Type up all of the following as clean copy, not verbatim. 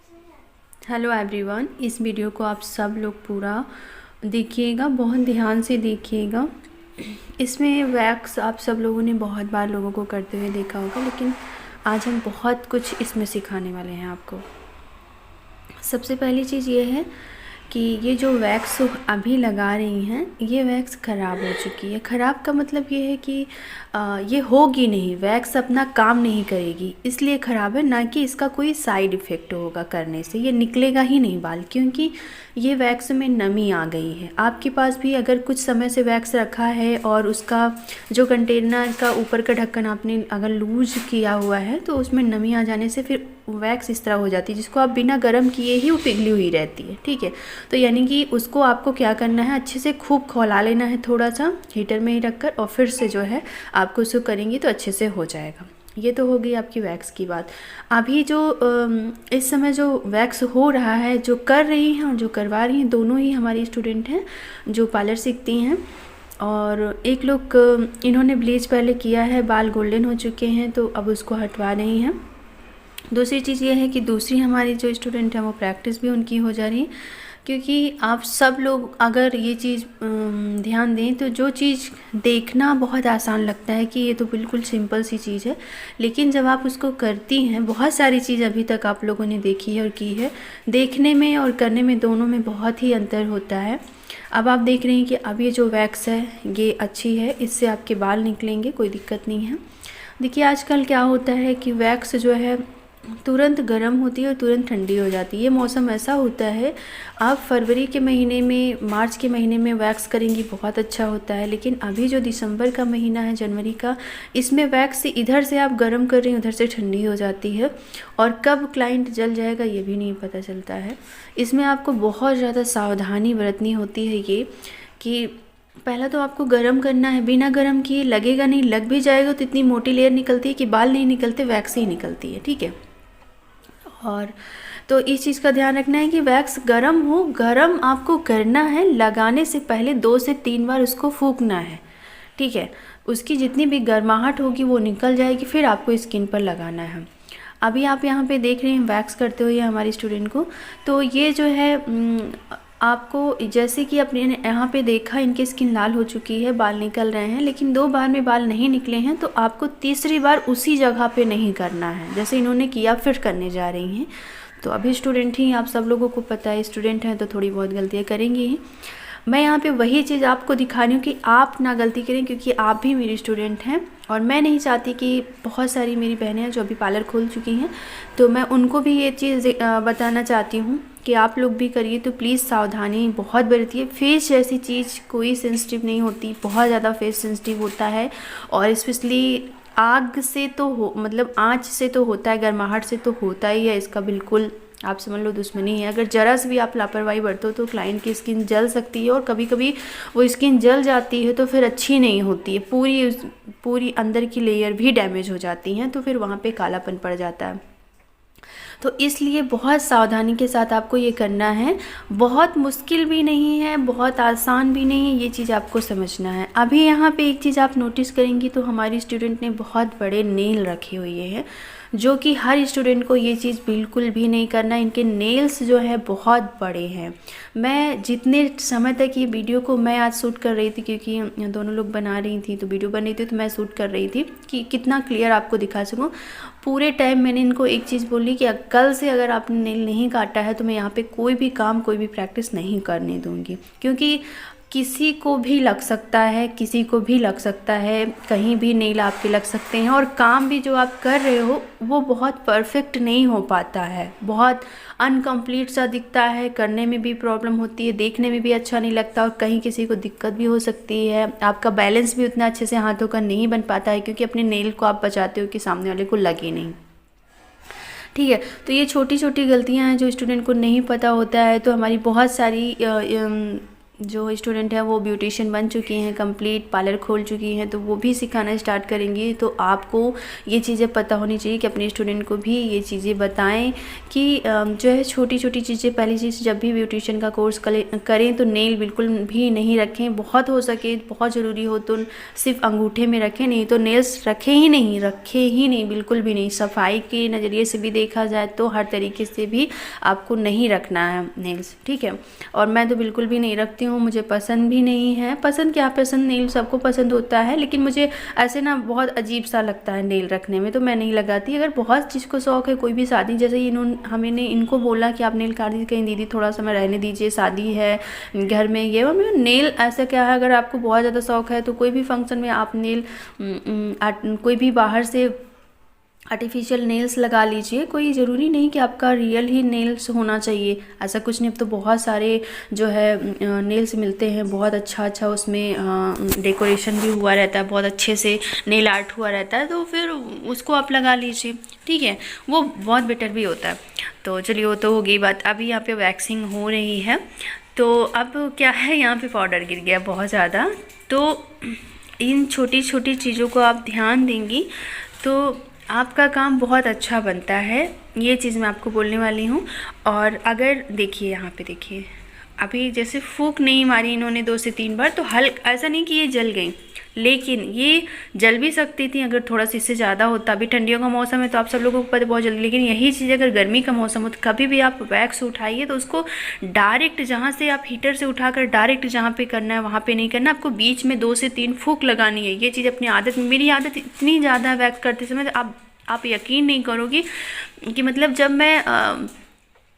Hello everyone, इस video को आप सब लोग पूरा देखिएगा, बहुत ध्यान से देखिएगा। इसमें वैक्स आप सब लोगों ने बहुत बार लोगों को करते हुए देखा होगा, लेकिन आज हम बहुत कुछ इसमें सिखाने वाले हैं आपको। सबसे पहली चीज़ ये है कि ये जो वैक्स अभी लगा रही हैं, ये वैक्स ख़राब हो चुकी है। ख़राब का मतलब ये है कि ये होगी नहीं, वैक्स अपना काम नहीं करेगी, इसलिए ख़राब है, ना कि इसका कोई साइड इफ़ेक्ट होगा करने से। ये निकलेगा ही नहीं बाल, क्योंकि ये वैक्स में नमी आ गई है। आपके पास भी अगर कुछ समय से वैक्स रखा है और उसका जो कंटेनर का ऊपर का ढक्कन आपने अगर लूज किया हुआ है, तो उसमें नमी आ जाने से फिर वैक्स इस तरह हो जाती है, जिसको आप बिना गर्म किए ही वो पिघली हुई रहती है। ठीक है, तो यानी कि उसको आपको क्या करना है, अच्छे से खूब खौला लेना है, थोड़ा सा हीटर में ही रखकर, और फिर से जो है आपको उसको करेंगी तो अच्छे से हो जाएगा। ये तो हो गई आपकी वैक्स की बात। अभी जो इस समय जो वैक्स हो रहा है, जो कर रही हैं और जो करवा रही हैं, दोनों ही हमारी स्टूडेंट हैं जो पार्लर सीखती हैं। और एक लोग इन्होंने ब्लीच पहले किया है, बाल गोल्डन हो चुके हैं, तो अब उसको हटवा रही हैं। दूसरी चीज़ ये है कि दूसरी हमारी जो स्टूडेंट है वो प्रैक्टिस भी उनकी हो जा रही है, क्योंकि आप सब लोग अगर ये चीज़ ध्यान दें तो जो चीज़ देखना बहुत आसान लगता है कि ये तो बिल्कुल सिंपल सी चीज़ है, लेकिन जब आप उसको करती हैं, बहुत सारी चीज़ अभी तक आप लोगों ने देखी है और की है, देखने में और करने में दोनों में बहुत ही अंतर होता है। अब आप देख रहे हैं कि अब ये जो वैक्स है ये अच्छी है, इससे आपके बाल निकलेंगे, कोई दिक्कत नहीं है। देखिए आजकल क्या होता है कि वैक्स जो है तुरंत गर्म होती है और तुरंत ठंडी हो जाती है। ये मौसम ऐसा होता है, आप फरवरी के महीने में, मार्च के महीने में वैक्स करेंगी बहुत अच्छा होता है, लेकिन अभी जो दिसंबर का महीना है, जनवरी का, इसमें वैक्स इधर से आप गर्म कर रही हैं, उधर से ठंडी हो जाती है, और कब क्लाइंट जल जाएगा ये भी नहीं पता चलता है। इसमें आपको बहुत ज़्यादा सावधानी बरतनी होती है, ये कि पहला तो आपको गरम करना है, बिना गरम किए लगेगा नहीं, लग भी जाएगा तो इतनी मोटी लेयर निकलती है कि बाल नहीं निकलते, वैक्स ही निकलती है। ठीक है, और तो इस चीज़ का ध्यान रखना है कि वैक्स गरम हो, गरम आपको करना है, लगाने से पहले 2 से 3 बार उसको फूंकना है। ठीक है, उसकी जितनी भी गर्माहट होगी वो निकल जाएगी, फिर आपको स्किन पर लगाना है। अभी आप यहाँ पे देख रहे हैं वैक्स करते हुए हमारी स्टूडेंट को, तो ये जो है आपको जैसे कि अपने यहाँ पे देखा, इनकी स्किन लाल हो चुकी है, बाल निकल रहे हैं, लेकिन 2 बार में बाल नहीं निकले हैं, तो आपको तीसरी बार उसी जगह पे नहीं करना है, जैसे इन्होंने किया फिर करने जा रही हैं। तो अभी स्टूडेंट ही, आप सब लोगों को पता है स्टूडेंट हैं तो थोड़ी बहुत गलतियाँ करेंगी ही। मैं यहाँ पे वही चीज़ आपको दिखा रही हूँ कि आप ना गलती करें, क्योंकि आप भी मेरी स्टूडेंट हैं और मैं नहीं चाहती कि बहुत सारी मेरी बहनें हैं जो अभी पार्लर खोल चुकी हैं, तो मैं उनको भी ये चीज़ बताना चाहती हूँ कि आप लोग भी करिए, तो प्लीज़ सावधानी बहुत बरतिए। फेस जैसी चीज़ कोई सेंसिटिव नहीं होती, बहुत ज़्यादा फेस सेंसिटिव होता है, और स्पेशली आग से तो हो, मतलब आँच से तो होता है, गर्माहट से तो होता ही है, इसका बिल्कुल आप समझ लो दुश्मनी है। अगर ज़रा से भी आप लापरवाही बरतो तो क्लाइंट की स्किन जल सकती है, और कभी कभी वो स्किन जल जाती है तो फिर अच्छी नहीं होती है, पूरी अंदर की लेयर भी डैमेज हो जाती हैं, तो फिर वहाँ पे कालापन पड़ जाता है। तो इसलिए बहुत सावधानी के साथ आपको ये करना है, बहुत मुश्किल भी नहीं है, बहुत आसान भी नहीं है, ये चीज़ आपको समझना है। अभी यहाँ पे एक चीज़ आप नोटिस करेंगी तो हमारी स्टूडेंट ने बहुत बड़े नेल रखे हुए हैं, जो कि हर स्टूडेंट को ये चीज़ बिल्कुल भी नहीं करना। इनके नेल्स जो है बहुत बड़े हैं। मैं जितने समय तक ये वीडियो को मैं आज शूट कर रही थी, क्योंकि दोनों लोग बना रही थी तो वीडियो बन रही थी, तो मैं शूट कर रही थी कि कितना क्लियर आपको दिखा सकूं। पूरे टाइम मैंने इनको एक चीज़ बोली कि कल से अगर आपने नेल नहीं काटा है तो मैं यहाँ पे कोई भी काम, कोई भी प्रैक्टिस नहीं करने दूँगी, क्योंकि किसी को भी लग सकता है, किसी को भी लग सकता है, कहीं भी नेल आपके लग सकते हैं, और काम भी जो आप कर रहे हो वो बहुत परफेक्ट नहीं हो पाता है, बहुत अनकम्प्लीट सा दिखता है, करने में भी प्रॉब्लम होती है, देखने में भी अच्छा नहीं लगता, और कहीं किसी को दिक्कत भी हो सकती है। आपका बैलेंस भी उतना अच्छे से हाथों का नहीं बन पाता है, क्योंकि अपने नेल को आप बचाते हो कि सामने वाले को लगे नहीं। ठीक है, तो ये छोटी छोटी गलतियां हैं जो स्टूडेंट को नहीं पता होता है, तो हमारी बहुत सारी जो स्टूडेंट है वो ब्यूटिशियन बन चुकी हैं, कंप्लीट पार्लर खोल चुकी हैं, तो वो भी सिखाना स्टार्ट करेंगी। तो आपको ये चीज़ें पता होनी चाहिए कि अपने स्टूडेंट को भी ये चीज़ें बताएं कि जो है छोटी छोटी चीज़ें। पहली चीज़, जब भी ब्यूटिशियन का कोर्स करें तो नेल बिल्कुल भी नहीं रखें, बहुत हो सके बहुत ज़रूरी हो तो सिर्फ अंगूठे में रखें, नहीं तो नेल्स रखें ही नहीं, बिल्कुल भी नहीं। सफाई के नज़रिए से भी देखा जाए तो हर तरीके से भी आपको नहीं रखना है नेल्स, ठीक है। और मैं तो बिल्कुल भी नहीं रखती हूँ, मुझे पसंद भी नहीं है। पसंद क्या पसंद, नेल सबको पसंद होता है, लेकिन मुझे ऐसे ना बहुत अजीब सा लगता है नेल रखने में, तो मैं नहीं लगाती। अगर बहुत चीज़ को शौक है, कोई भी शादी, जैसे हमने इनको बोला कि आप नेल काट दीजिए, कहीं दीदी थोड़ा सा मैं रहने दीजिए, शादी है घर में, ये मैं नेल ऐसा क्या है, अगर आपको बहुत ज़्यादा शौक है तो कोई भी फंक्शन में आप नेल कोई भी बाहर से आर्टिफिशियल नेल्स लगा लीजिए, कोई ज़रूरी नहीं कि आपका रियल ही नेल्स होना चाहिए, ऐसा कुछ नहीं। अब तो बहुत सारे जो है नेल्स मिलते हैं, बहुत अच्छा उसमें डेकोरेशन भी हुआ रहता है, बहुत अच्छे से नेल आर्ट हुआ रहता है, तो फिर उसको आप लगा लीजिए, ठीक है, वो बहुत बेटर भी होता है। तो चलिए, वो तो हो गई बात। अभी यहाँ पे वैक्सिंग हो रही है, तो अब क्या है, यहाँ पे पाउडर गिर गया बहुत ज़्यादा, तो इन छोटी छोटी चीज़ों को आप ध्यान देंगी तो आपका काम बहुत अच्छा बनता है। ये चीज़ मैं आपको बोलने वाली हूँ। और अगर देखिए, यहाँ पे देखिए, अभी जैसे फूंक नहीं मारी इन्होंने 2 से 3 बार, तो हल्का, ऐसा नहीं कि ये जल गई, लेकिन ये जल भी सकती थी अगर थोड़ा सा इससे ज़्यादा होता। अभी ठंडियों का मौसम है तो आप सब लोगों को पता है बहुत जल्दी, लेकिन यही चीज़ अगर गर्मी का मौसम हो तो कभी भी आप वैक्स उठाइए तो उसको डायरेक्ट जहाँ से आप हीटर से उठाकर डायरेक्ट जहाँ पे करना है वहाँ पे नहीं करना, आपको बीच में 2 से 3 फूंक लगानी है। ये चीज़ अपनी आदत, मेरी आदत इतनी ज़्यादा है वैक्स करते समय, आप यकीन नहीं करोगी कि मतलब जब मैं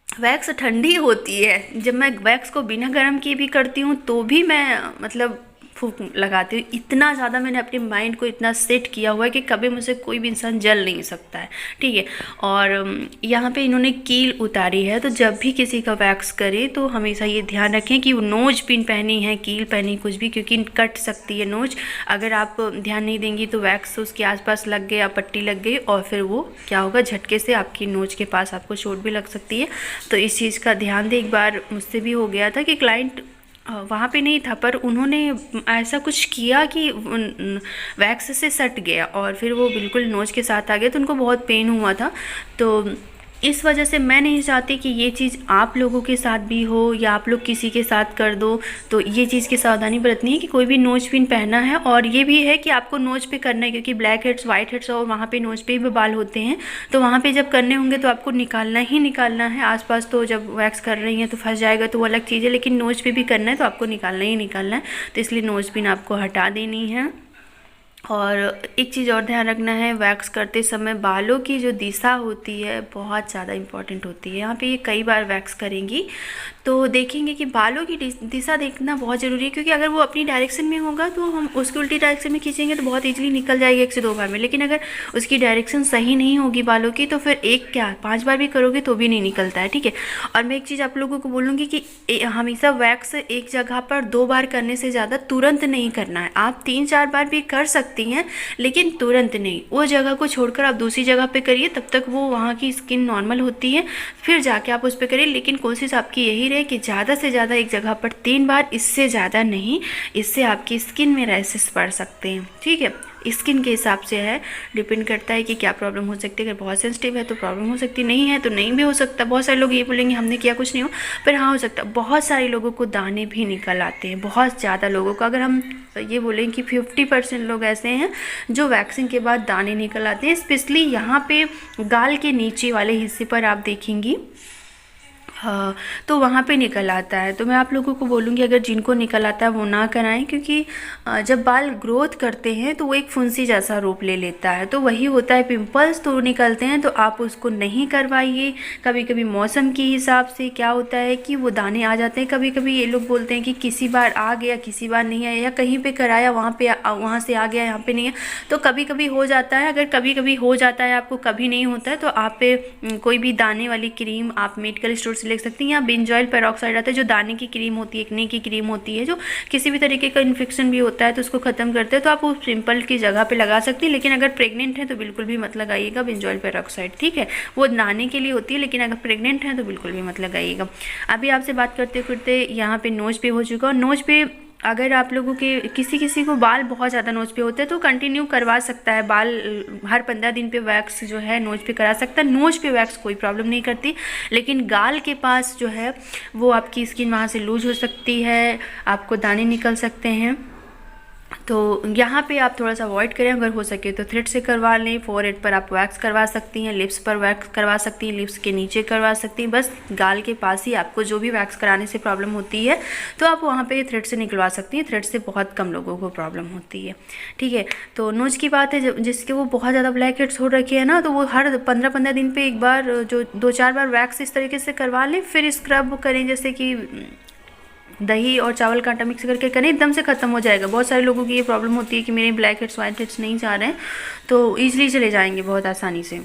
वैक्स ठंडी होती है, जब मैं वैक्स को बिना गर्म किए भी करती हूँ तो भी मैं मतलब फूंक लगाती हूँ। इतना ज़्यादा मैंने अपने माइंड को इतना सेट किया हुआ है कि कभी मुझसे कोई भी इंसान जल नहीं सकता है, ठीक है। और यहाँ पे इन्होंने कील उतारी है, तो जब भी किसी का वैक्स करे तो हमेशा ये ध्यान रखें कि वो नोज पिन पहनी है, कील पहनी, कुछ भी, क्योंकि कट सकती है नोज। अगर आप ध्यान नहीं देंगी तो वैक्स उसके आसपास लग गया, पट्टी लग गई, और फिर वो क्या होगा, झटके से आपकी नोज के पास आपको चोट भी लग सकती है। तो इस चीज़ का ध्यान दें। एक बार मुझसे भी हो गया था कि क्लाइंट वहाँ पे नहीं था, पर उन्होंने ऐसा कुछ किया कि वैक्स से सट गया और फिर वो बिल्कुल नोज के साथ आ गया, तो उनको बहुत पेन हुआ था। तो इस वजह से मैं नहीं चाहती कि ये चीज़ आप लोगों के साथ भी हो या आप लोग किसी के साथ कर दो। तो ये चीज़ की सावधानी बरतनी है कि कोई भी नोज पिन पहना है, और ये भी है कि आपको नोज पे करना है, क्योंकि ब्लैक हेड्स, वाइट हेड्स और वहाँ पे नोज पे भी बाल होते हैं, तो वहाँ पे जब करने होंगे तो आपको निकालना ही निकालना है। आसपास तो जब वैक्स कर रही हैं तो फंस जाएगा तो वो अलग चीज़ है, लेकिन नोज पे भी करना है तो आपको निकालना ही निकालना है। तो इसलिए नोज पिन आपको हटा देनी है। और एक चीज़ और ध्यान रखना है, वैक्स करते समय बालों की जो दिशा होती है बहुत ज़्यादा इम्पॉर्टेंट होती है। यहाँ पे ये कई बार वैक्स करेंगी तो देखेंगे कि बालों की दिशा देखना बहुत ज़रूरी है, क्योंकि अगर वो अपनी डायरेक्शन में होगा तो हम उसकी उल्टी डायरेक्शन में खींचेंगे तो बहुत ईजिली निकल जाएगी 1 से 2 बार में। लेकिन अगर उसकी डायरेक्शन सही नहीं होगी बालों की तो फिर 5 बार भी करोगे तो भी नहीं निकलता है, ठीक है। और मैं एक चीज़ आप लोगों को बोलूँगी कि हमेशा वैक्स एक जगह पर 2 बार करने से ज़्यादा तुरंत नहीं करना है। आप 3-4 बार भी कर सकती हैं, लेकिन तुरंत नहीं। वो जगह को छोड़कर आप दूसरी जगह पे करिए, तब तक वो वहाँ की स्किन नॉर्मल होती है, फिर जाके आप उस पर करिए। लेकिन कोशिश आपकी यही रहे कि ज़्यादा से ज़्यादा एक जगह पर 3 बार, इससे ज़्यादा नहीं। इससे आपकी स्किन में रैशेस पड़ सकते हैं, ठीक है। स्किन के हिसाब से है, डिपेंड करता है कि क्या प्रॉब्लम हो सकती है। अगर बहुत सेंसिटिव है तो प्रॉब्लम हो सकती, नहीं है तो नहीं भी हो सकता। बहुत सारे लोग ये बोलेंगे हमने किया कुछ नहीं हो, पर हाँ हो सकता। बहुत सारे लोगों को दाने भी निकल आते हैं, बहुत ज़्यादा लोगों को। अगर हम ये बोलें कि 50% लोग ऐसे हैं जो वैक्सिंग के बाद दाने निकल आते हैं, स्पेशली यहाँ पे गाल के नीचे वाले हिस्से पर आप देखेंगी, हाँ, तो वहाँ पे निकल आता है। तो मैं आप लोगों को बोलूँगी अगर जिनको निकल आता है वो ना कराएं, क्योंकि जब बाल ग्रोथ करते हैं तो वो एक फुंसी जैसा रूप ले लेता है, तो वही होता है पिंपल्स तो निकलते हैं। तो आप उसको नहीं करवाइए। कभी कभी मौसम के हिसाब से क्या होता है कि वो दाने आ जाते हैं। कभी कभी ये लोग बोलते हैं कि किसी बार आ गया, किसी बार नहीं आया, या कहीं पर कराया वहाँ से आ गया, यहाँ पर नहीं है। तो कभी कभी हो जाता है। अगर कभी कभी हो जाता है, आपको कभी नहीं होता है, तो आप कोई भी दाने वाली क्रीम आप मेडिकल स्टोर से से ले सकती हैं। या बेंजॉइल पेरोक्साइड आता है जो दाने की क्रीम होती है, एक्ने की क्रीम होती है, जो किसी भी तरीके का इन्फेक्शन भी होता है तो उसको ख़त्म करते हैं, तो आप उस पिंपल की जगह पे लगा सकती हैं। लेकिन अगर प्रेग्नेंट है तो बिल्कुल भी मत लगाइएगा बेंजॉइल पेरोक्साइड, ठीक है। वो दाने के लिए होती है, लेकिन अगर प्रेग्नेंट है तो बिल्कुल भी मत लगाइएगा। अभी आपसे बात करते करते यहाँ पे नोज पे हो चुका, और नोज पे अगर आप लोगों के किसी को बाल बहुत ज़्यादा नोज पे होते हैं तो कंटिन्यू करवा सकता है, बाल हर 15 दिन पे वैक्स जो है नोज पे करा सकता है। नोज पे वैक्स कोई प्रॉब्लम नहीं करती, लेकिन गाल के पास जो है वो आपकी स्किन वहाँ से लूज हो सकती है, आपको दाने निकल सकते हैं। तो यहाँ पे आप थोड़ा सा अवॉइड करें, अगर हो सके तो थ्रेड से करवा लें। फोरहेड पर आप वैक्स करवा सकती हैं, लिप्स पर वैक्स करवा सकती हैं, लिप्स के नीचे करवा सकती हैं, बस गाल के पास ही आपको जो भी वैक्स कराने से प्रॉब्लम होती है तो आप वहाँ पे थ्रेड से निकलवा सकती हैं। थ्रेड से बहुत कम लोगों को प्रॉब्लम होती है, ठीक है। तो नोज की बात है, जिसके वो बहुत ज़्यादा ब्लैक हेड्स हो रखे हैं ना, तो वो हर 15-15 दिन पर एक बार जो 2-4 बार वैक्स इस तरीके से करवा लें, फिर स्क्रब करें, जैसे कि दही और चावल का आटा मिक्स करके करें, एकदम से ख़त्म हो जाएगा। बहुत सारे लोगों की ये प्रॉब्लम होती है कि मेरे ब्लैक हेड्स वाइट हेड्स नहीं जा रहे हैं, तो ईजिली चले जाएंगे बहुत आसानी से।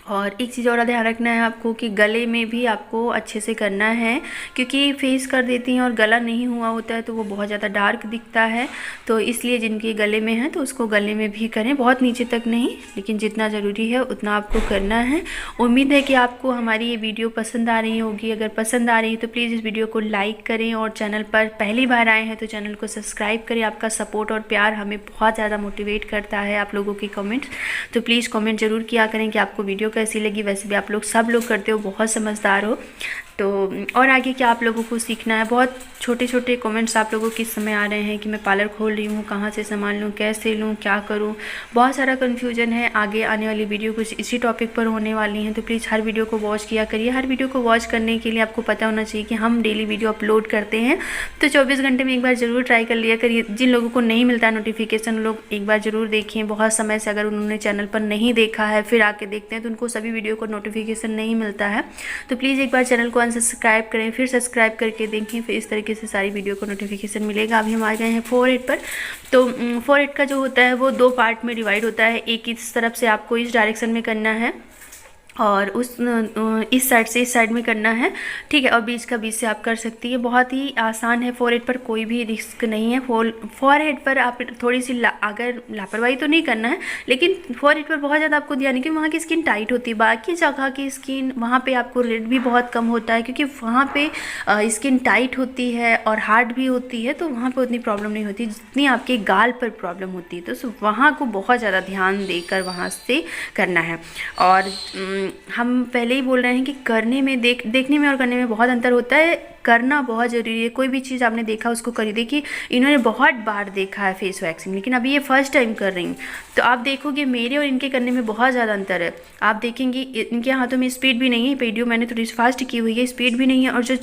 और एक चीज़ और ध्यान रखना है आपको कि गले में भी आपको अच्छे से करना है, क्योंकि फेस कर देती हैं और गला नहीं हुआ होता है तो वो बहुत ज़्यादा डार्क दिखता है। तो इसलिए जिनके गले में है तो उसको गले में भी करें, बहुत नीचे तक नहीं, लेकिन जितना ज़रूरी है उतना आपको करना है। उम्मीद है कि आपको हमारी ये वीडियो पसंद आ रही होगी। अगर पसंद आ रही है तो प्लीज़ इस वीडियो को लाइक करें, और चैनल पर पहली बार आए हैं तो चैनल को सब्सक्राइब करें। आपका सपोर्ट और प्यार हमें बहुत ज़्यादा मोटिवेट करता है, आप लोगों के कमेंट्स, तो प्लीज़ कमेंट ज़रूर किया करें कि आपको वीडियो कैसी लगी। वैसे भी आप लोग सब लोग करते हो, बहुत समझदार हो। तो और आगे क्या आप लोगों को सीखना है, बहुत छोटे छोटे कमेंट्स आप लोगों के समय आ रहे हैं कि मैं पार्लर खोल रही हूँ, कहाँ से सामान लूँ, कैसे लूँ, क्या करूँ, बहुत सारा कन्फ्यूजन है। आगे आने वाली वीडियो कुछ इसी टॉपिक पर होने वाली हैं, तो प्लीज़ हर वीडियो को वॉच किया करिए। हर वीडियो को वॉच करने के लिए आपको पता होना चाहिए कि हम डेली वीडियो अपलोड करते हैं, तो 24 घंटे में एक बार ज़रूर ट्राई कर लिया करिए। जिन लोगों को नहीं मिलता है नोटिफिकेशन, लोग एक बार ज़रूर देखें। बहुत समय से अगर उन्होंने चैनल पर नहीं देखा है फिर आके देखते हैं तो उनको सभी वीडियो को नोटिफिकेशन नहीं मिलता है, तो प्लीज़ एक बार चैनल को अनसब्सक्राइब करें, फिर सब्सक्राइब करके देखें, फिर इस तरीके से सारी वीडियो को नोटिफिकेशन मिलेगा। अभी हम आ गए हैं फोरहेड पर। तो फोरहेड का जो होता है वो 2 पार्ट में डिवाइड होता है। एक इस तरफ से आपको इस डायरेक्शन में करना है और इस साइड से इस साइड में करना है, ठीक है। और बीच का बीच से आप कर सकती है, बहुत ही आसान है। फोरहेड पर कोई भी रिस्क नहीं है। फोरहेड पर आप थोड़ी सी अगर लापरवाही तो नहीं करना है, लेकिन फोरहेड पर बहुत ज़्यादा आपको ध्यान है कि वहाँ की स्किन टाइट होती है। बाकी जगह की स्किन वहाँ पे आपको रेड भी बहुत कम होता है, क्योंकि वहाँ पे स्किन टाइट होती है और हार्ड भी होती है, तो वहाँ पर उतनी प्रॉब्लम नहीं होती जितनी आपके गाल पर प्रॉब्लम होती है। तो वहाँ को बहुत ज़्यादा ध्यान देकर वहाँ से करना है। और हम पहले ही बोल रहे हैं कि करने में देखने में और करने में बहुत अंतर होता है। करना बहुत ज़रूरी है। कोई भी चीज़ आपने देखा उसको करिए। देखिए इन्होंने बहुत बार देखा है फेस वैक्सिंग, लेकिन अभी ये फर्स्ट टाइम कर रही हैं, तो आप देखोगे मेरे और इनके करने में बहुत ज़्यादा अंतर है। आप देखेंगे इनके हाथों में स्पीड भी नहीं है, वीडियो मैंने थोड़ी फास्ट की हुई है, स्पीड भी नहीं है, और जो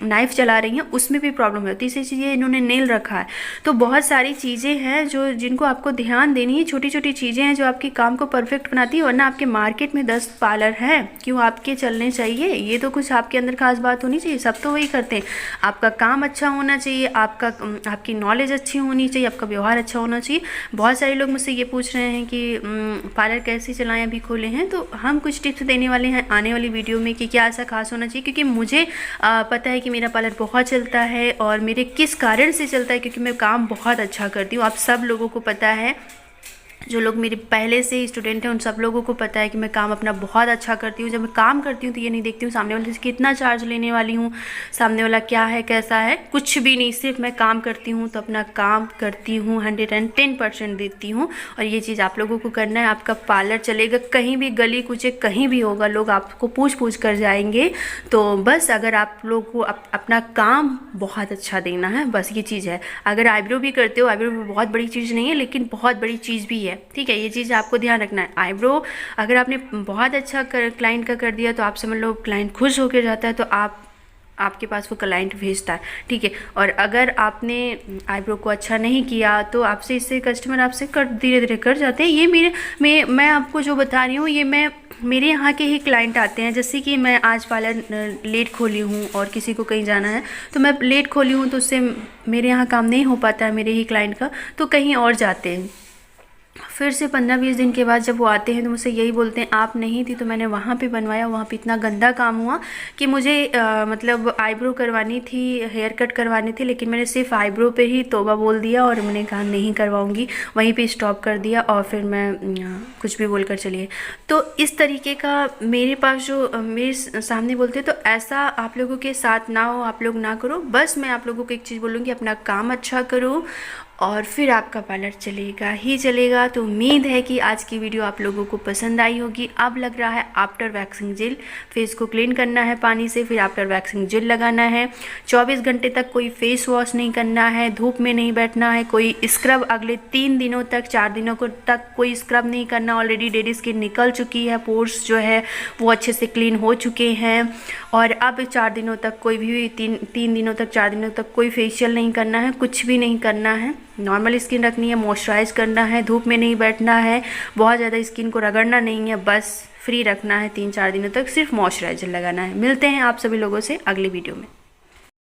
नाइफ चला रही हैं उसमें भी प्रॉब्लम है। तीसरी चीज़ इन्होंने नेल रखा है। तो बहुत सारी चीज़ें हैं जो जिनको आपको ध्यान देनी है। छोटी छोटी चीज़ें हैं जो आपके काम को परफेक्ट बनाती है, वरना आपके मार्केट में 10 पार्लर हैं, क्यों आपके चलने चाहिए? ये तो कुछ आपके अंदर खास बात होनी चाहिए, सब तो वही करते हैं। आपका काम अच्छा होना चाहिए, आपकी नॉलेज अच्छी होनी चाहिए, आपका व्यवहार अच्छा होना चाहिए। बहुत सारे लोग मुझसे ये पूछ रहे हैं कि पार्लर कैसे चलाएं, अभी खोले हैं, तो हम कुछ टिप्स देने वाले हैं आने वाली वीडियो में कि क्या ऐसा खास होना चाहिए। क्योंकि मुझे पता है कि मेरा पार्लर बहुत चलता है, और मेरे किस कारण से चलता है, क्योंकि मैं काम बहुत अच्छा करती हूँ। आप सब लोगों को पता है, जो लोग मेरे पहले से स्टूडेंट हैं उन सब लोगों को पता है कि मैं काम अपना बहुत अच्छा करती हूँ। जब मैं काम करती हूँ तो ये नहीं देखती हूँ सामने वाले से कितना चार्ज लेने वाली हूँ, सामने वाला क्या है कैसा है, कुछ भी नहीं। सिर्फ मैं काम करती हूँ तो अपना काम करती हूँ, 110% देती हूँ। और ये चीज़ आप लोगों को करना है। आपका पार्लर चलेगा, कहीं भी गली कुचे कहीं भी होगा, लोग आपको पूछ कर जाएंगे। तो बस अगर आप लोग को अपना काम बहुत अच्छा देना है, बस ये चीज़ है। अगर आईब्रो भी करते हो, आईब्रो बहुत बड़ी चीज़ नहीं है, लेकिन बहुत बड़ी चीज़ भी है, ठीक है। ये चीज़ आपको ध्यान रखना है। आईब्रो अगर आपने बहुत अच्छा क्लाइंट का कर दिया तो आप समझ लो क्लाइंट खुश होकर जाता है, तो आपके पास वो क्लाइंट भेजता है, ठीक है। और अगर आपने आईब्रो को अच्छा नहीं किया तो आपसे इससे कस्टमर आपसे धीरे धीरे कर जाते हैं। ये मैं आपको जो बता रही हूँ, ये मेरे यहाँ के ही क्लाइंट आते हैं। जैसे कि मैं आज पार्लर लेट खोली हूँ और किसी को कहीं जाना है, तो मैं लेट खोली हूँ तो उससे मेरे यहाँ काम नहीं हो पाता है मेरे ही क्लाइंट का, तो कहीं और जाते हैं। फिर से 15-20 दिन के बाद जब वो आते हैं तो मुझसे यही बोलते हैं आप नहीं थी तो मैंने वहाँ पे बनवाया, वहाँ पे इतना गंदा काम हुआ कि मुझे मतलब आईब्रो करवानी थी, हेयर कट करवानी थी, लेकिन मैंने सिर्फ आईब्रो पे ही तौबा बोल दिया और मैंने कहा नहीं करवाऊँगी, वहीं पे स्टॉप कर दिया और फिर मैं कुछ भी बोल कर चलिए। तो इस तरीके का मेरे पास जो मेरे सामने बोलते हैं, तो ऐसा आप लोगों के साथ ना हो, आप लोग ना करो। बस मैं आप लोगों को एक चीज़ बोलूँगी, अपना काम अच्छा करो और फिर आपका पार्लर चलेगा ही चलेगा। तो उम्मीद है कि आज की वीडियो आप लोगों को पसंद आई होगी। अब लग रहा है आफ्टर वैक्सिंग जेल, फेस को क्लीन करना है पानी से, फिर आफ्टर वैक्सिंग जेल लगाना है। 24 घंटे तक कोई फेस वॉश नहीं करना है, धूप में नहीं बैठना है, कोई स्क्रब अगले 3 दिनों तक 4 दिनों को तक कोई स्क्रब नहीं करना। ऑलरेडी डेड स्किन निकल चुकी है, पोर्स जो है वो अच्छे से क्लीन हो चुके हैं और अब 4 दिनों तक कोई भी 3 दिनों तक 4 दिनों तक कोई फेशियल नहीं करना है, कुछ भी नहीं करना है। नॉर्मल स्किन रखनी है, मॉइस्चराइज करना है, धूप में नहीं बैठना है, बहुत ज़्यादा स्किन को रगड़ना नहीं है, बस फ्री रखना है 3-4 दिनों तक, सिर्फ मॉइस्चराइजर लगाना है। मिलते हैं आप सभी लोगों से अगली वीडियो में।